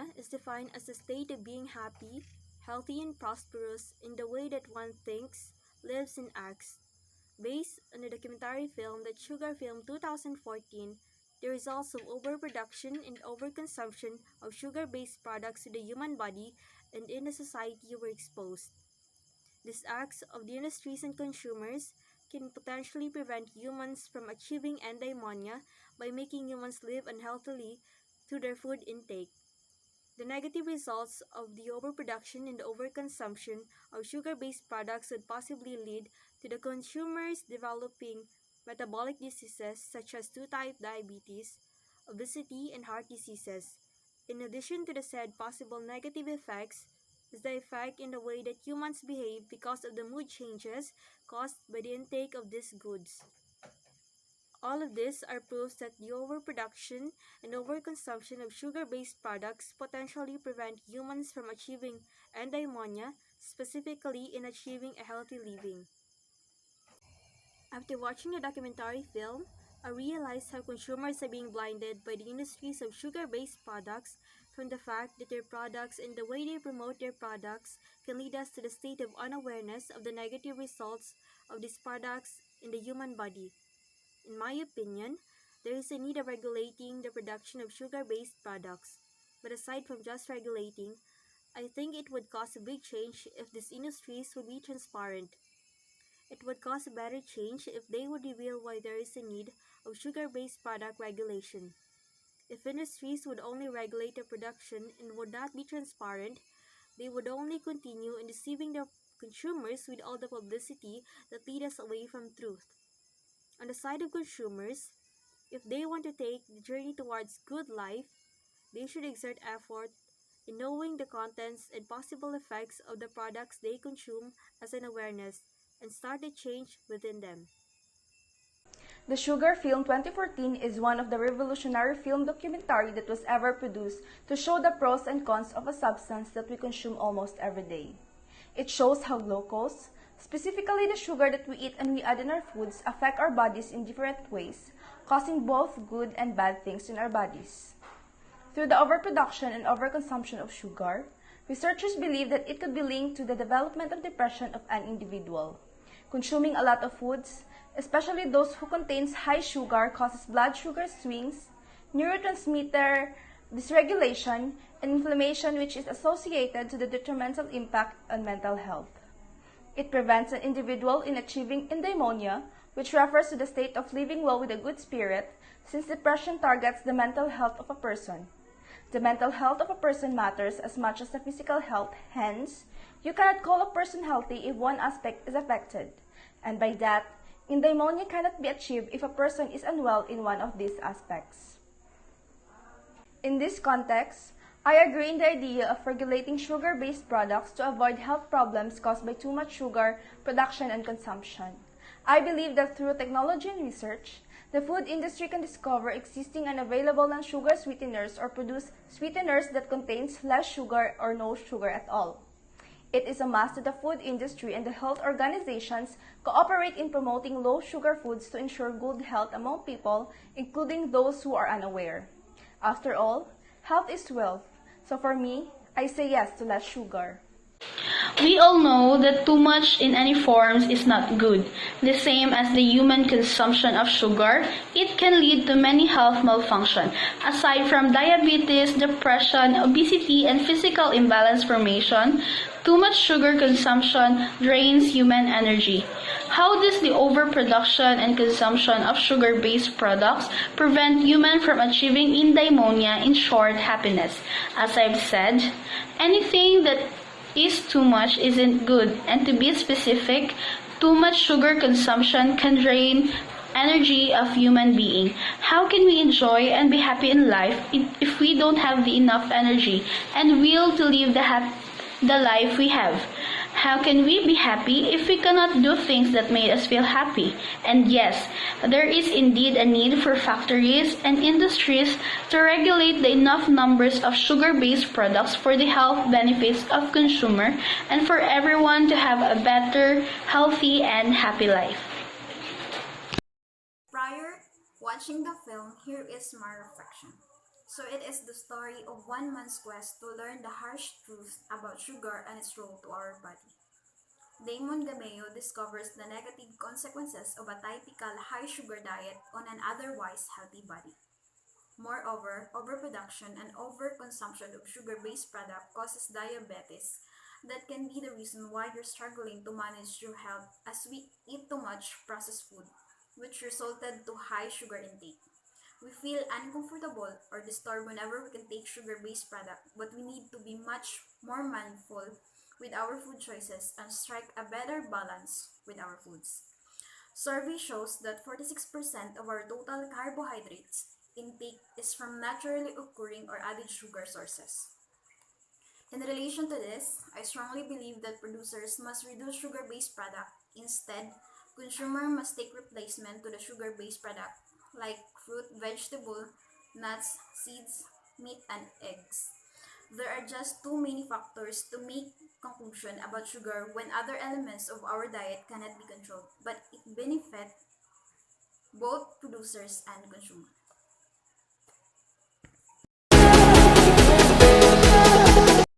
eudaimonia is defined as a state of being happy, healthy, and prosperous in the way that one thinks, lives, and acts. Based on the documentary film That Sugar Film 2014, the results of overproduction and overconsumption of sugar-based products in the human body and in the society were exposed. These acts of the industries and consumers can potentially prevent humans from achieving eudaimonia by making humans live unhealthily through their food intake. The negative results of the overproduction and overconsumption of sugar-based products would possibly lead to the consumers developing metabolic diseases such as 2-type diabetes, obesity, and heart diseases. In addition to the said possible negative effects, is the effect in the way that humans behave because of the mood changes caused by the intake of these goods. All of these are proofs that the overproduction and overconsumption of sugar-based products potentially prevent humans from achieving eudaimonia, specifically in achieving a healthy living. After watching the documentary film, I realized how consumers are being blinded by the industries of sugar-based products from the fact that their products and the way they promote their products can lead us to the state of unawareness of the negative results of these products in the human body. In my opinion, there is a need of regulating the production of sugar-based products. But aside from just regulating, I think it would cause a big change if these industries would be transparent. It would cause a better change if they would reveal why there is a need of sugar-based product regulation. If industries would only regulate the production and would not be transparent, they would only continue in deceiving the consumers with all the publicity that lead us away from truth. On the side of consumers, if they want to take the journey towards good life, they should exert effort in knowing the contents and possible effects of the products they consume as an awareness and start a change within them. The Sugar Film 2014 is one of the revolutionary film documentary that was ever produced to show the pros and cons of a substance that we consume almost every day. It shows how glucose, specifically the sugar that we eat and we add in our foods, affect our bodies in different ways, causing both good and bad things in our bodies. Through the overproduction and overconsumption of sugar, researchers believe that it could be linked to the development of depression of an individual. Consuming a lot of foods, especially those who contains high sugar, causes blood sugar swings, neurotransmitter dysregulation, and inflammation, which is associated to the detrimental impact on mental health. It prevents an individual in achieving eudaimonia, which refers to the state of living well with a good spirit, since depression targets the mental health of a person. The mental health of a person matters as much as the physical health, hence, you cannot call a person healthy if one aspect is affected. And by that, eudaimonia cannot be achieved if a person is unwell in one of these aspects. In this context, I agree in the idea of regulating sugar-based products to avoid health problems caused by too much sugar production and consumption. I believe that through technology and research, the food industry can discover existing and available non-sugar sweeteners or produce sweeteners that contains less sugar or no sugar at all. It is a must that the food industry and the health organizations cooperate in promoting low-sugar foods to ensure good health among people, including those who are unaware. After all, health is wealth. So for me, I say yes to less sugar. We all know that too much in any forms is not good. The same as the human consumption of sugar, it can lead to many health malfunction. Aside from diabetes, depression, obesity, and physical imbalance formation, too much sugar consumption drains human energy. How does the overproduction and consumption of sugar-based products prevent humans from achieving eudaimonia, in short, happiness? As I've said, anything that is too much isn't good, and to be specific, too much sugar consumption can drain energy of human being. How can we enjoy and be happy in life if we don't have the enough energy and will to live the life we have? How can we be happy if we cannot do things that made us feel happy? And yes, there is indeed a need for factories and industries to regulate the enough numbers of sugar-based products for the health benefits of consumer and for everyone to have a better, healthy, and happy life. Prior watching the film, here is my reflection. So it is the story of one man's quest to learn the harsh truth about sugar and its role to our body. Damon Gameo discovers the negative consequences of a typical high sugar diet on an otherwise healthy body. Moreover, overproduction and overconsumption of sugar-based product causes diabetes that can be the reason why you're struggling to manage your health as we eat too much processed food, which resulted to high sugar intake. We feel uncomfortable or disturbed whenever we can take sugar-based product, but we need to be much more mindful with our food choices and strike a better balance with our foods. Survey shows that 46% of our total carbohydrates intake is from naturally occurring or added sugar sources. In relation to this, I strongly believe that producers must reduce sugar-based product. Instead, consumer must take replacement to the sugar-based product like fruit, vegetable, nuts, seeds, meat, and eggs. There are just too many factors to make conclusion about sugar when other elements of our diet cannot be controlled, but it benefits both producers and consumers.